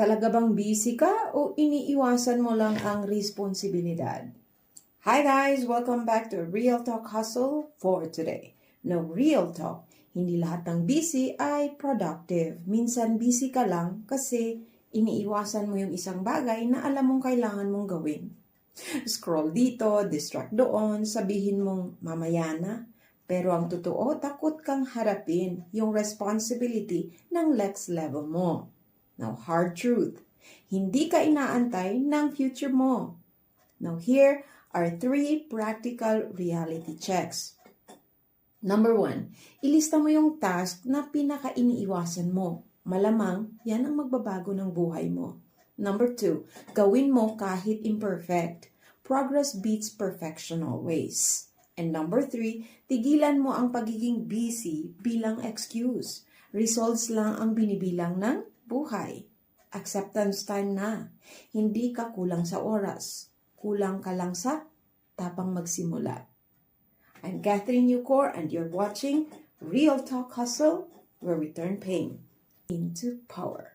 Talaga bang busy ka o iniiwasan mo lang ang responsibilidad? Hi guys! Welcome back to Real Talk Hustle for today. No, real talk. Hindi lahat ng busy ay productive. Minsan busy ka lang kasi iniiwasan mo yung isang bagay na alam mong kailangan mong gawin. Scroll dito, distract doon, sabihin mong mamaya na. Pero ang totoo, takot kang harapin yung responsibility ng next level mo. Now, hard truth, hindi ka inaantay ng future mo. Now, here are 3 practical reality checks. Number 1, ilista mo yung task na pinaka-iniiwasan mo. Malamang, yan ang magbabago ng buhay mo. Number 2, gawin mo kahit imperfect. Progress beats perfection always. And number 3, tigilan mo ang pagiging busy bilang excuse. Results lang ang binibilang ng buhay. Acceptance time na. Hindi ka kulang sa oras. Kulang ka lang sa tapang magsimula. I'm Catherine Eucor and you're watching Real Talk Hustle, where we turn pain into power.